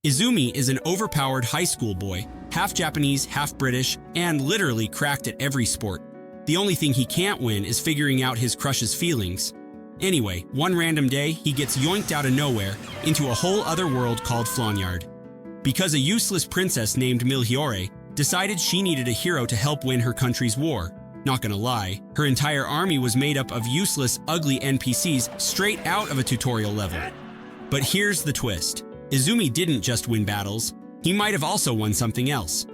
Izumi is an overpowered high school boy, half Japanese, half British, and literally cracked at every sport. The only thing he can't win is figuring out his crush's feelings. Anyway, one random day, he gets yoinked out of nowhere into a whole other world called Flonyard. Because a useless princess named Milhiore decided she needed a hero to help win her country's war. Not gonna lie, her entire army was made up of useless, ugly NPCs straight out of a tutorial level. But here's the twist. Izumi didn't just win battles, he might have also won something else.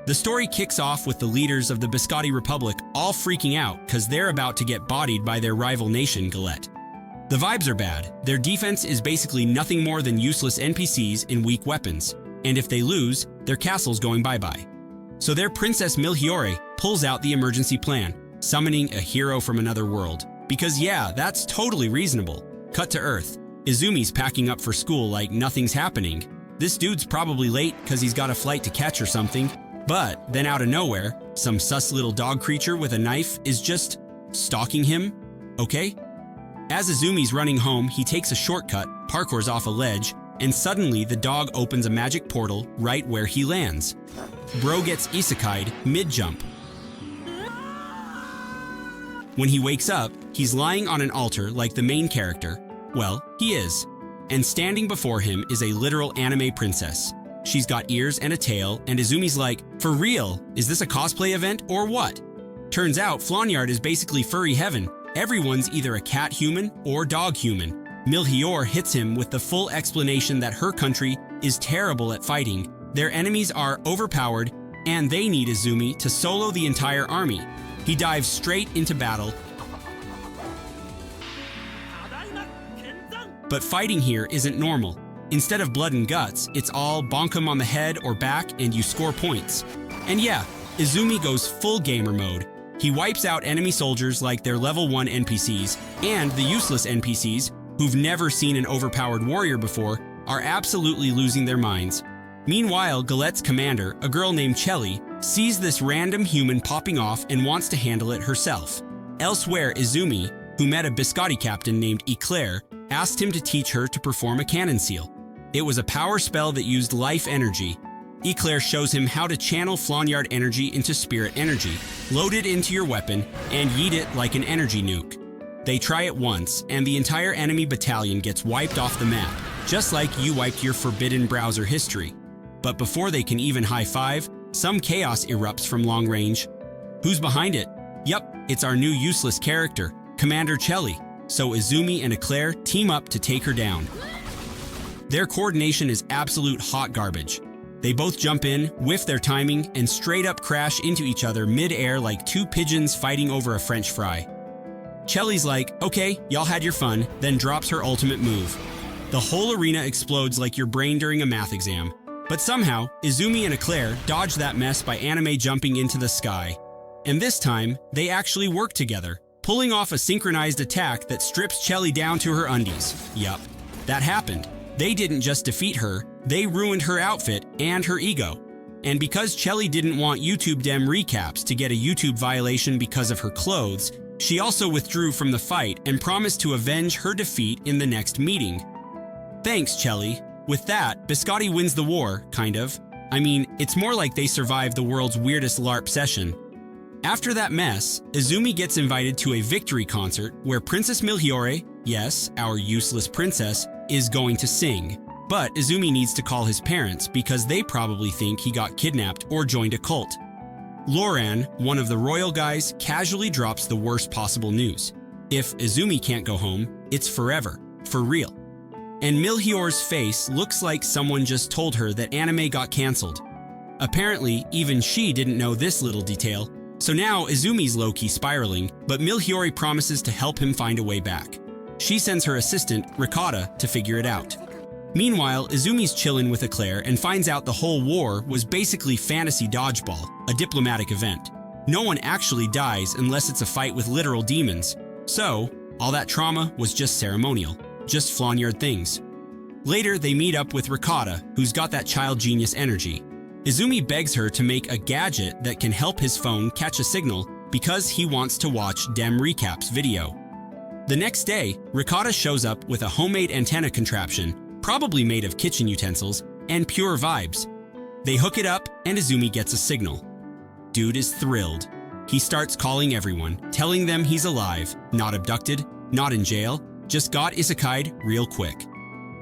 The story kicks off with the leaders of the Biscotti Republic all freaking out because they're about to get bodied by their rival nation, Galette. The vibes are bad. Their defense is basically nothing more than useless NPCs and weak weapons, and if they lose, their castle's going bye-bye. So their Princess Milhiore pulls out the emergency plan, summoning a hero from another world. Because yeah, that's totally reasonable. Cut to Earth. Izumi's packing up for school like nothing's happening. This dude's probably late because he's got a flight to catch or something. But then out of nowhere, some sus little dog creature with a knife is just stalking him, okay? As Izumi's running home, he takes a shortcut, parkours off a ledge, and suddenly the dog opens a magic portal right where he lands. Bro gets isekai'd mid-jump. When he wakes up, he's lying on an altar like the main character. Well, he is. And standing before him is a literal anime princess. She's got ears and a tail, and Izumi's like, for real, is this a cosplay event or what? Turns out Flonyard is basically furry heaven. Everyone's either a cat human or dog human. Milhiore hits him with the full explanation that her country is terrible at fighting, their enemies are overpowered, and they need Izumi to solo the entire army. He dives straight into battle. But fighting here isn't normal. Instead of blood and guts, it's all bonk him on the head or back and you score points. And yeah, Izumi goes full gamer mode. He wipes out enemy soldiers like they're level 1 NPCs, and the useless NPCs, who've never seen an overpowered warrior before, are absolutely losing their minds. Meanwhile, Galette's commander, a girl named Chelly, sees this random human popping off and wants to handle it herself. Elsewhere, Izumi, who met a Biscotti captain named Eclair, asked him to teach her to perform a cannon seal. It was a power spell that used life energy. Eclair shows him how to channel Flonyard energy into spirit energy, load it into your weapon, and yeet it like an energy nuke. They try it once, and the entire enemy battalion gets wiped off the map, just like you wiped your forbidden browser history. But before they can even high-five, some chaos erupts from long range. Who's behind it? Yup, it's our new useless character, Commander Chelly. So Izumi and Eclair team up to take her down. Their coordination is absolute hot garbage. They both jump in, whiff their timing, and straight up crash into each other mid-air like two pigeons fighting over a French fry. Chelly's like, okay, y'all had your fun, then drops her ultimate move. The whole arena explodes like your brain during a math exam. But somehow, Izumi and Eclair dodge that mess by anime jumping into the sky. And this time, they actually work together, pulling off a synchronized attack that strips Chelly down to her undies. Yup, that happened. They didn't just defeat her, they ruined her outfit and her ego. And because Chelly didn't want YouTube dem recaps to get a YouTube violation because of her clothes, she also withdrew from the fight and promised to avenge her defeat in the next meeting. Thanks, Chelly. With that, Biscotti wins the war, kind of. I mean, it's more like they survived the world's weirdest LARP session. After that mess, Izumi gets invited to a victory concert where Princess Milhiore, yes, our useless princess, is going to sing. But Izumi needs to call his parents because they probably think he got kidnapped or joined a cult. Loran, one of the royal guys, casually drops the worst possible news. If Izumi can't go home, it's forever, for real. And Milhiore's face looks like someone just told her that anime got cancelled. Apparently, even she didn't know this little detail. So now Izumi's low-key spiraling, but Milhiore promises to help him find a way back. She sends her assistant, Ricotta, to figure it out. Meanwhile, Izumi's chillin' with Eclair and finds out the whole war was basically fantasy dodgeball, a diplomatic event. No one actually dies unless it's a fight with literal demons. So, all that trauma was just ceremonial, just Flonyard things. Later, they meet up with Ricotta, who's got that child genius energy. Izumi begs her to make a gadget that can help his phone catch a signal because he wants to watch Dem Recap's video. The next day, Ricotta shows up with a homemade antenna contraption, probably made of kitchen utensils, and pure vibes. They hook it up and Izumi gets a signal. Dude is thrilled. He starts calling everyone, telling them he's alive, not abducted, not in jail, just got isekai'd real quick.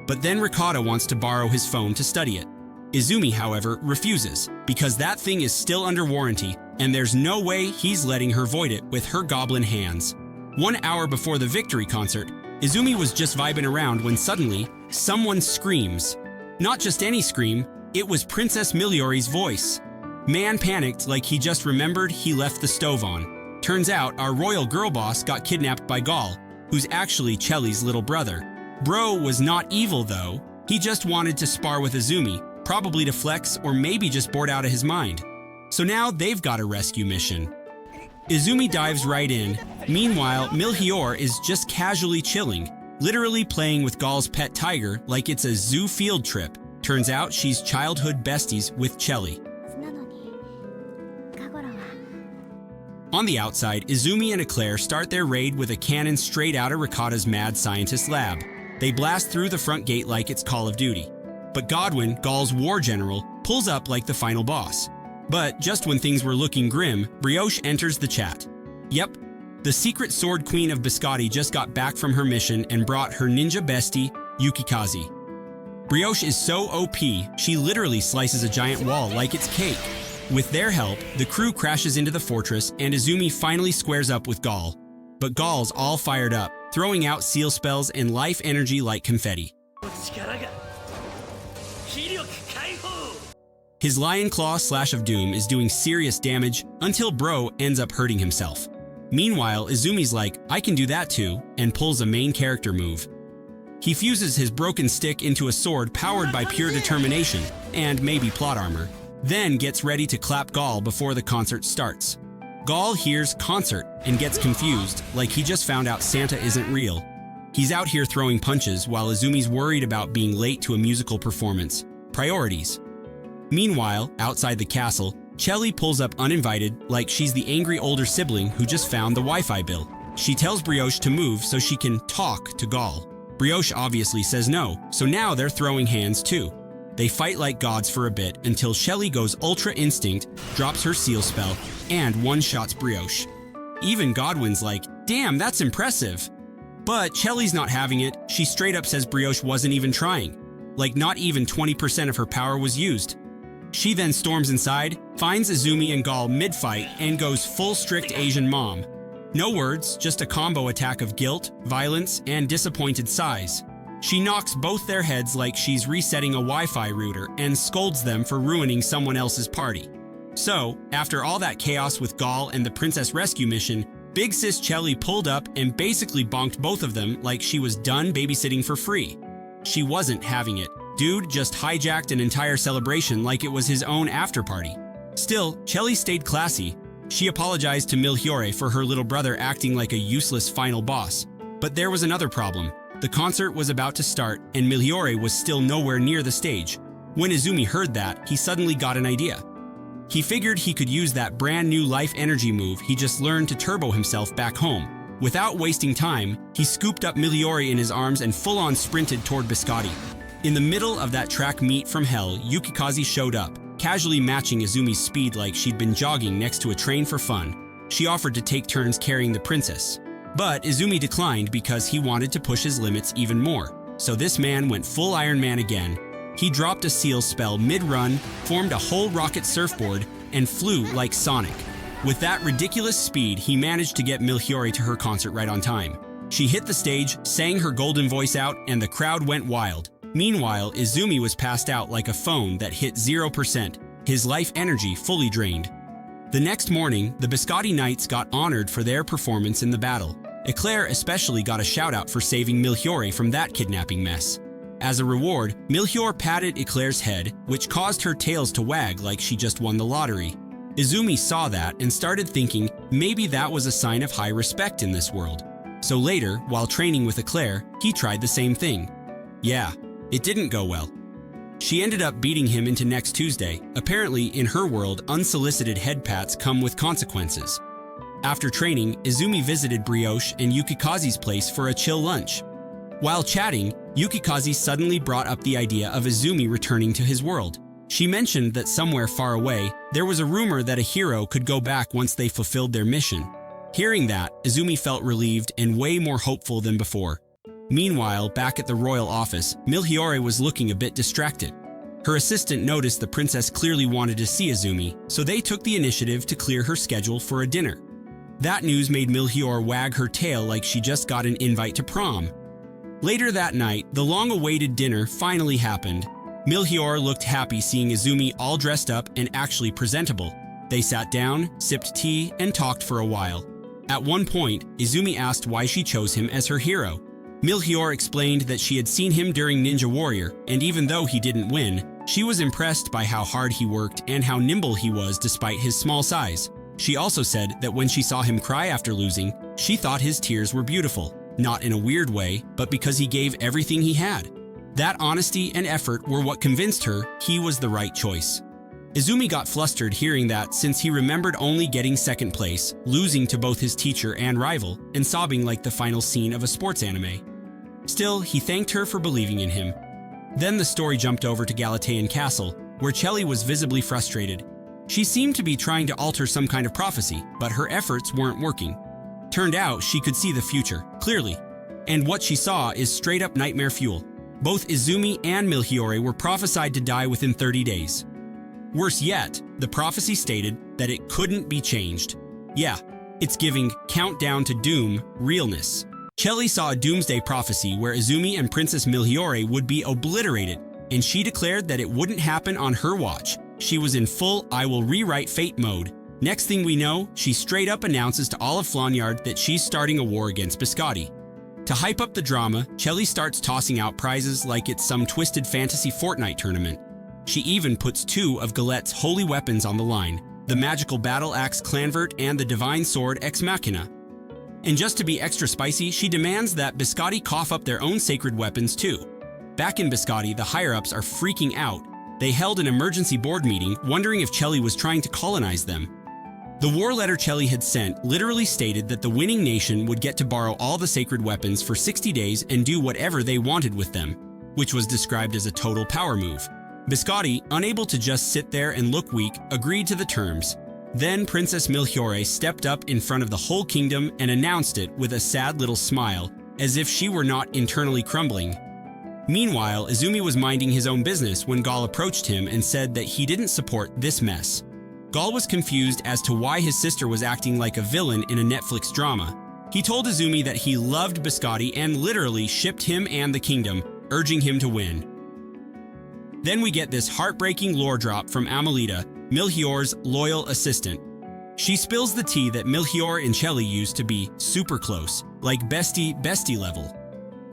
But then Ricotta wants to borrow his phone to study it. Izumi, however, refuses, because that thing is still under warranty, and there's no way he's letting her void it with her goblin hands. 1 hour before the victory concert, Izumi was just vibing around when suddenly, someone screams. Not just any scream, it was Princess Miliori's voice. Man panicked like he just remembered he left the stove on. Turns out our royal girl boss got kidnapped by Gall, who's actually Chelly's little brother. Bro was not evil though, he just wanted to spar with Izumi, probably to flex or maybe just bored out of his mind. So now they've got a rescue mission. Izumi dives right in. Meanwhile, Milhior is just casually chilling, literally playing with Gall's pet tiger like it's a zoo field trip. Turns out she's childhood besties with Chelly. On the outside, Izumi and Eclair start their raid with a cannon straight out of Ricotta's mad scientist lab. They blast through the front gate like it's Call of Duty. But Godwin, Gall's war general, pulls up like the final boss. But just when things were looking grim, Brioche enters the chat. Yep, the secret sword queen of Biscotti just got back from her mission and brought her ninja bestie, Yukikaze. Brioche is so OP, she literally slices a giant wall like it's cake. With their help, the crew crashes into the fortress and Izumi finally squares up with Gall. But Gall's all fired up, throwing out seal spells and life energy like confetti. His Lion Claw Slash of Doom is doing serious damage until Bro ends up hurting himself. Meanwhile, Izumi's like, I can do that too, and pulls a main character move. He fuses his broken stick into a sword powered by pure determination, and maybe plot armor, then gets ready to clap Gall before the concert starts. Gall hears concert and gets confused, like he just found out Santa isn't real. He's out here throwing punches while Izumi's worried about being late to a musical performance. Priorities. Meanwhile, outside the castle, Chelly pulls up uninvited like she's the angry older sibling who just found the Wi-Fi bill. She tells Brioche to move so she can talk to Gall. Brioche obviously says no, so now they're throwing hands too. They fight like gods for a bit until Chelly goes Ultra Instinct, drops her seal spell, and one-shots Brioche. Even Godwin's like, damn, that's impressive. But Chelly's not having it. She straight up says Brioche wasn't even trying. Like not even 20% of her power was used. She then storms inside, finds Izumi and Gall mid-fight, and goes full strict Asian mom. No words, just a combo attack of guilt, violence, and disappointed sighs. She knocks both their heads like she's resetting a Wi-Fi router and scolds them for ruining someone else's party. So, after all that chaos with Gall and the Princess Rescue mission, Big Sis Chelly pulled up and basically bonked both of them like she was done babysitting for free. She wasn't having it. Dude just hijacked an entire celebration like it was his own after-party. Still, Chelly stayed classy. She apologized to Milhiore for her little brother acting like a useless final boss. But there was another problem. The concert was about to start, and Milhiore was still nowhere near the stage. When Izumi heard that, he suddenly got an idea. He figured he could use that brand new life energy move he just learned to turbo himself back home. Without wasting time, he scooped up Milhiore in his arms and full-on sprinted toward Biscotti. In the middle of that track meet from hell, Yukikaze showed up, casually matching Izumi's speed like she'd been jogging next to a train for fun. She offered to take turns carrying the princess. But Izumi declined because he wanted to push his limits even more. So this man went full Iron Man again. He dropped a seal spell mid-run, formed a whole rocket surfboard, and flew like Sonic. With that ridiculous speed, he managed to get Milhiore to her concert right on time. She hit the stage, sang her golden voice out, and the crowd went wild. Meanwhile, Izumi was passed out like a phone that hit 0%, his life energy fully drained. The next morning, the Biscotti Knights got honored for their performance in the battle. Eclair especially got a shout-out for saving Milhiore from that kidnapping mess. As a reward, Milhiore patted Eclair's head, which caused her tails to wag like she just won the lottery. Izumi saw that and started thinking maybe that was a sign of high respect in this world. So later, while training with Eclair, he tried the same thing. Yeah, it didn't go well. She ended up beating him into next Tuesday. Apparently, in her world, unsolicited head pats come with consequences. After training, Izumi visited Brioche and Yukikaze's place for a chill lunch. While chatting, Yukikaze suddenly brought up the idea of Izumi returning to his world. She mentioned that somewhere far away, there was a rumor that a hero could go back once they fulfilled their mission. Hearing that, Izumi felt relieved and way more hopeful than before. Meanwhile, back at the royal office, Melchiorre was looking a bit distracted. Her assistant noticed the princess clearly wanted to see Izumi, so they took the initiative to clear her schedule for a dinner. That news made Melchiorre wag her tail like she just got an invite to prom. Later that night, the long-awaited dinner finally happened. Melchiorre looked happy seeing Izumi all dressed up and actually presentable. They sat down, sipped tea, and talked for a while. At one point, Izumi asked why she chose him as her hero. Melchiorre explained that she had seen him during Ninja Warrior, and even though he didn't win, she was impressed by how hard he worked and how nimble he was despite his small size. She also said that when she saw him cry after losing, she thought his tears were beautiful, not in a weird way, but because he gave everything he had. That honesty and effort were what convinced her he was the right choice. Izumi got flustered hearing that since he remembered only getting second place, losing to both his teacher and rival, and sobbing like the final scene of a sports anime. Still, he thanked her for believing in him. Then the story jumped over to Galatean Castle, where Chelly was visibly frustrated. She seemed to be trying to alter some kind of prophecy, but her efforts weren't working. Turned out she could see the future, clearly. And what she saw is straight-up nightmare fuel. Both Izumi and Melchiorre were prophesied to die within 30 days. Worse yet, the prophecy stated that it couldn't be changed. Yeah, it's giving Countdown to Doom realness. Chelly saw a doomsday prophecy where Izumi and Princess Melchiorre would be obliterated, and she declared that it wouldn't happen on her watch. She was in full I will rewrite fate mode. Next thing we know, she straight up announces to all of Flonyard that she's starting a war against Biscotti. To hype up the drama, Chelly starts tossing out prizes like it's some twisted fantasy Fortnite tournament. She even puts 2 of Galette's holy weapons on the line, the magical battle axe Clanvert and the divine sword Ex Machina. And just to be extra spicy, she demands that Biscotti cough up their own sacred weapons too. Back in Biscotti, the higher-ups are freaking out. They held an emergency board meeting, wondering if Chelly was trying to colonize them. The war letter Chelly had sent literally stated that the winning nation would get to borrow all the sacred weapons for 60 days and do whatever they wanted with them, which was described as a total power move. Biscotti, unable to just sit there and look weak, agreed to the terms. Then Princess Melchiorre stepped up in front of the whole kingdom and announced it with a sad little smile, as if she were not internally crumbling. Meanwhile, Izumi was minding his own business when Gal approached him and said that he didn't support this mess. Gal was confused as to why his sister was acting like a villain in a Netflix drama. He told Izumi that he loved Biscotti and literally shipped him and the kingdom, urging him to win. Then we get this heartbreaking lore drop from Amelita, Melchiorre's loyal assistant. She spills the tea that Melchiorre and Chelly used to be super close, like bestie level.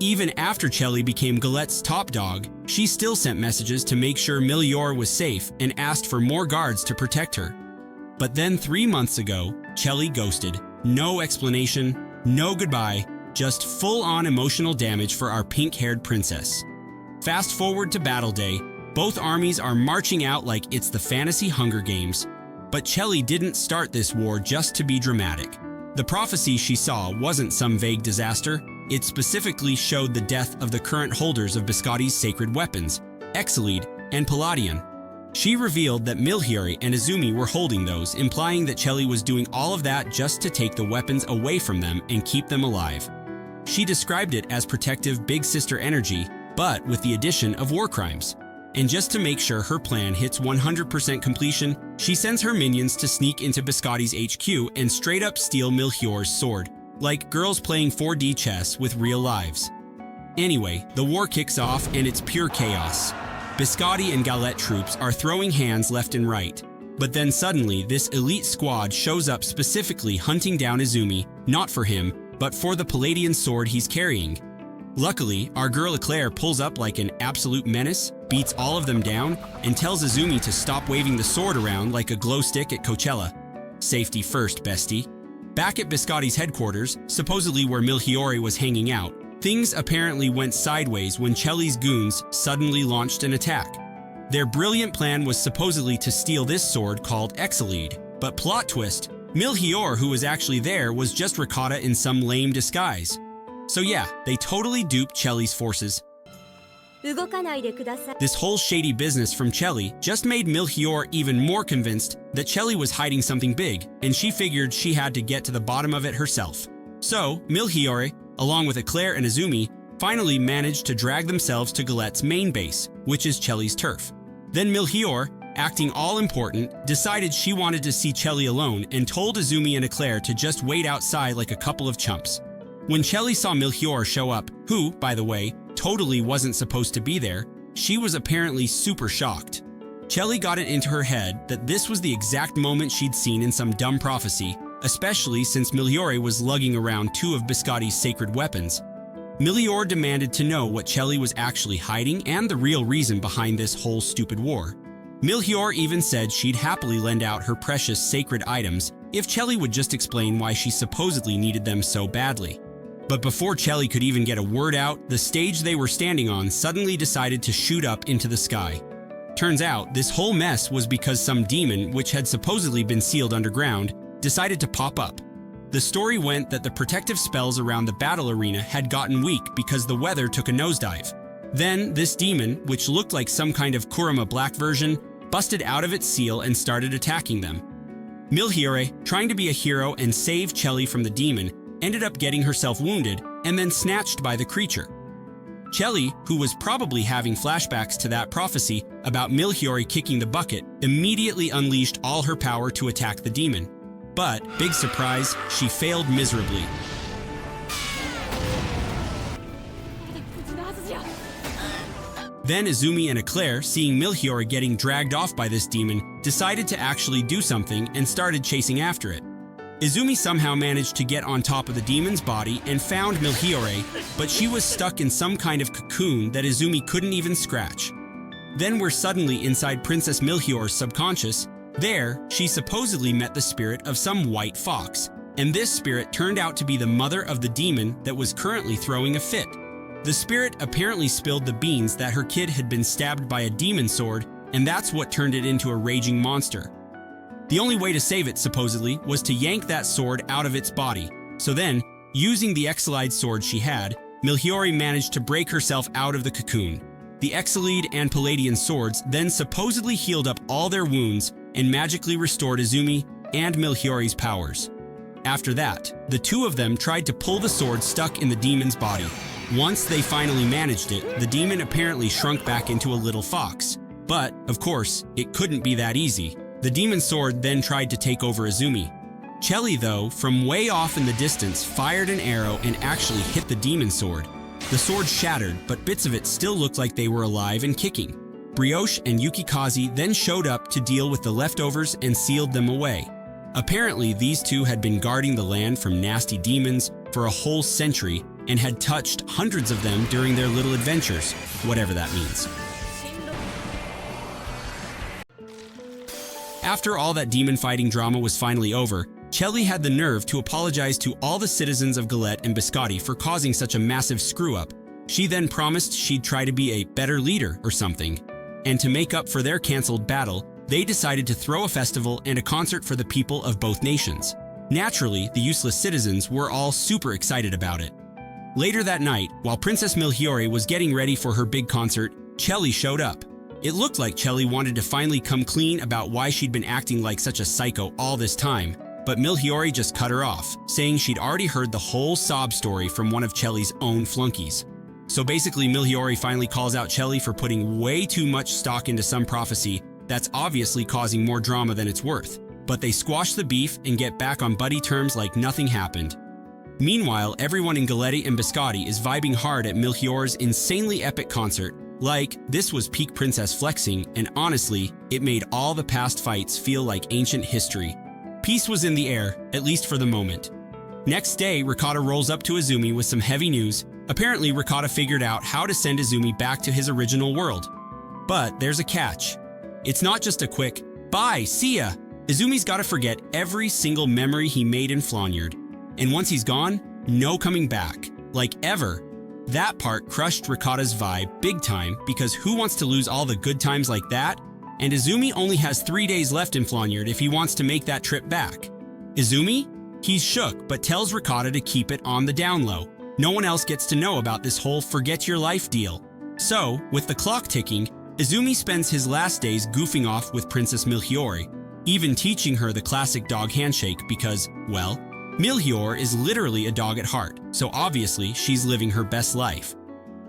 Even after Chelly became Galette's top dog, she still sent messages to make sure Melchiorre was safe and asked for more guards to protect her. But then 3 months ago, Chelly ghosted. No explanation, no goodbye, just full-on emotional damage for our pink-haired princess. Fast forward to Battle Day, both armies are marching out like it's the fantasy Hunger Games. But Chelly didn't start this war just to be dramatic. The prophecy she saw wasn't some vague disaster. It specifically showed the death of the current holders of Biscotti's sacred weapons, Exilide and Palladion. She revealed that Melchiorre and Izumi were holding those, implying that Chelly was doing all of that just to take the weapons away from them and keep them alive. She described it as protective big sister energy, but with the addition of war crimes. And just to make sure her plan hits 100% completion, she sends her minions to sneak into Biscotti's HQ and straight up steal Melchiorre's sword, like girls playing 4D chess with real lives. Anyway, the war kicks off and it's pure chaos. Biscotti and Galette troops are throwing hands left and right. But then suddenly, this elite squad shows up specifically hunting down Izumi, not for him, but for the Palladian sword he's carrying. Luckily, our girl Eclair pulls up like an absolute menace, beats all of them down, and tells Izumi to stop waving the sword around like a glow stick at Coachella. Safety first, bestie. Back at Biscotti's headquarters, supposedly where Melchiorre was hanging out, things apparently went sideways when Chelly's goons suddenly launched an attack. Their brilliant plan was supposedly to steal this sword called Exilide, but plot twist, Melchiorre, who was actually there, was just Ricotta in some lame disguise. So yeah, they totally duped Chelly's forces. 動かないでください。 This whole shady business from Chelly just made Melchior even more convinced that Chelly was hiding something big, and she figured she had to get to the bottom of it herself. So, Melchior, along with Eclair and Izumi, finally managed to drag themselves to Galette's main base, which is Chelly's turf. Then Melchior, acting all important, decided she wanted to see Chelly alone and told Izumi and Eclair to just wait outside like a couple of chumps. When Chelly saw Melchior show up, who, by the way, totally wasn't supposed to be there, she was apparently super shocked. Chelly got it into her head that this was the exact moment she'd seen in some dumb prophecy, especially since Melchior was lugging around two of Biscotti's sacred weapons. Melchior demanded to know what Chelly was actually hiding and the real reason behind this whole stupid war. Melchior even said she'd happily lend out her precious sacred items if Chelly would just explain why she supposedly needed them so badly. But before Chelly could even get a word out, the stage they were standing on suddenly decided to shoot up into the sky. Turns out, this whole mess was because some demon, which had supposedly been sealed underground, decided to pop up. The story went that the protective spells around the battle arena had gotten weak because the weather took a nosedive. Then, this demon, which looked like some kind of Kurama Black version, busted out of its seal and started attacking them. Melchior, trying to be a hero and save Chelly from the demon, ended up getting herself wounded and then snatched by the creature. Chelly, who was probably having flashbacks to that prophecy about Melchior kicking the bucket, immediately unleashed all her power to attack the demon. But, big surprise, she failed miserably. Then Izumi and Eclair, seeing Melchior getting dragged off by this demon, decided to actually do something and started chasing after it. Izumi somehow managed to get on top of the demon's body and found Melchior, but she was stuck in some kind of cocoon that Izumi couldn't even scratch. Then we're suddenly inside Princess Melchior's subconscious. There, she supposedly met the spirit of some white fox, and this spirit turned out to be the mother of the demon that was currently throwing a fit. The spirit apparently spilled the beans that her kid had been stabbed by a demon sword, and that's what turned it into a raging monster. The only way to save it, supposedly, was to yank that sword out of its body. So then, using the Exilide sword she had, Melchior managed to break herself out of the cocoon. The Exilide and Palladian swords then supposedly healed up all their wounds and magically restored Izumi and Melchior's powers. After that, the two of them tried to pull the sword stuck in the demon's body. Once they finally managed it, the demon apparently shrunk back into a little fox. But, of course, it couldn't be that easy. The demon sword then tried to take over Izumi. Chelly, though, from way off in the distance, fired an arrow and actually hit the demon sword. The sword shattered, but bits of it still looked like they were alive and kicking. Brioche and Yukikaze then showed up to deal with the leftovers and sealed them away. Apparently, these two had been guarding the land from nasty demons for a whole century and had touched hundreds of them during their little adventures, whatever that means. After all that demon fighting drama was finally over, Chelly had the nerve to apologize to all the citizens of Galette and Biscotti for causing such a massive screw-up. She then promised she'd try to be a better leader or something. And to make up for their cancelled battle, they decided to throw a festival and a concert for the people of both nations. Naturally, the useless citizens were all super excited about it. Later that night, while Princess Melchior was getting ready for her big concert, Chelly showed up. It looked like Chelly wanted to finally come clean about why she'd been acting like such a psycho all this time, but Melchior just cut her off, saying she'd already heard the whole sob story from one of Chelly's own flunkies. So basically, Melchior finally calls out Chelly for putting way too much stock into some prophecy that's obviously causing more drama than it's worth. But they squash the beef and get back on buddy terms like nothing happened. Meanwhile, everyone in Galette and Biscotti is vibing hard at Melchior's insanely epic concert. Like, this was peak princess flexing, and honestly, it made all the past fights feel like ancient history. Peace was in the air, at least for the moment. Next day, Ricotta rolls up to Izumi with some heavy news. Apparently, Ricotta figured out how to send Izumi back to his original world. But there's a catch. It's not just a quick, bye, see ya. Izumi's gotta forget every single memory he made in Flonyard. And once he's gone, no coming back. Like ever. That part crushed Ricotta's vibe big time because who wants to lose all the good times like that? And Izumi only has 3 days left in Flonyard if he wants to make that trip back. Izumi? He's shook but tells Ricotta to keep it on the down low. No one else gets to know about this whole forget your life deal. So, with the clock ticking, Izumi spends his last days goofing off with Princess Milhiori, even teaching her the classic dog handshake because, well, Milhior is literally a dog at heart, so obviously she's living her best life.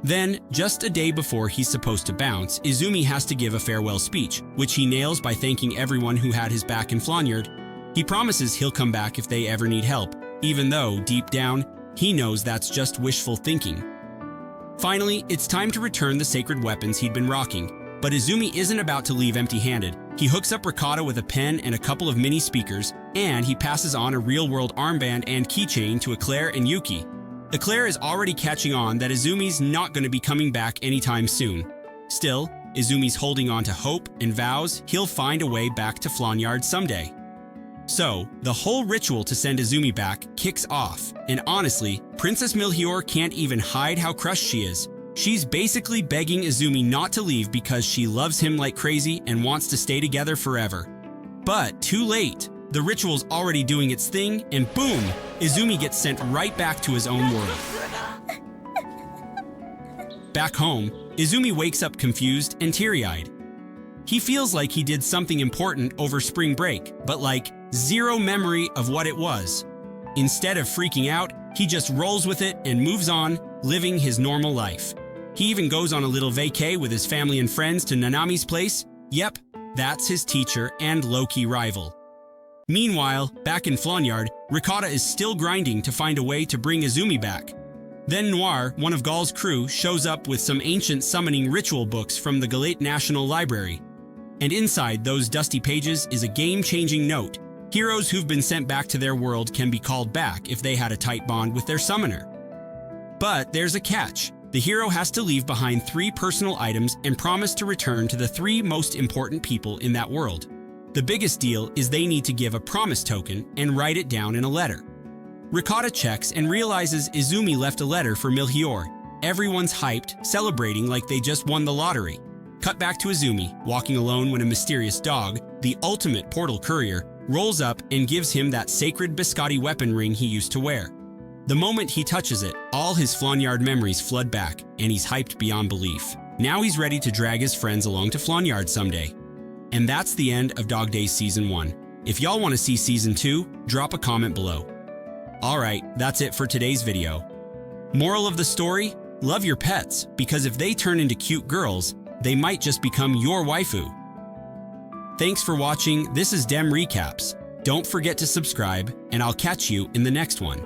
Then, just a day before he's supposed to bounce, Izumi has to give a farewell speech, which he nails by thanking everyone who had his back in Flonyard. He promises he'll come back if they ever need help, even though, deep down, he knows that's just wishful thinking. Finally, it's time to return the sacred weapons he'd been rocking, but Izumi isn't about to leave empty-handed. He hooks up Ricotta with a pen and a couple of mini speakers, and he passes on a real-world armband and keychain to Eclair and Yuki. Eclair is already catching on that Izumi's not going to be coming back anytime soon. Still, Izumi's holding on to hope and vows he'll find a way back to Flonyard someday. So, the whole ritual to send Izumi back kicks off, and honestly, Princess Milhior can't even hide how crushed she is. She's basically begging Izumi not to leave because she loves him like crazy and wants to stay together forever. But too late. The ritual's already doing its thing, and boom, Izumi gets sent right back to his own world. Back home, Izumi wakes up confused and teary-eyed. He feels like he did something important over spring break, but like zero memory of what it was. Instead of freaking out, he just rolls with it and moves on, living his normal life. He even goes on a little vacay with his family and friends to Nanami's place. Yep, that's his teacher and low-key rival. Meanwhile, back in Flonyard, Ricotta is still grinding to find a way to bring Izumi back. Then Noir, one of Gaul's crew, shows up with some ancient summoning ritual books from the Galate National Library. And inside those dusty pages is a game-changing note. Heroes who've been sent back to their world can be called back if they had a tight bond with their summoner. But there's a catch. The hero has to leave behind 3 personal items and promise to return to the 3 most important people in that world. The biggest deal is they need to give a promise token and write it down in a letter. Ricotta checks and realizes Izumi left a letter for Milhior. Everyone's hyped, celebrating like they just won the lottery. Cut back to Izumi, walking alone when a mysterious dog, the ultimate portal courier, rolls up and gives him that sacred biscotti weapon ring he used to wear. The moment he touches it, all his Flonyard memories flood back, and he's hyped beyond belief. Now he's ready to drag his friends along to Flonyard someday. And that's the end of Dog Days Season 1. If y'all want to see Season 2, drop a comment below. Alright, that's it for today's video. Moral of the story? Love your pets, because if they turn into cute girls, they might just become your waifu. Thanks for watching. This is Dem Recaps. Don't forget to subscribe, and I'll catch you in the next one.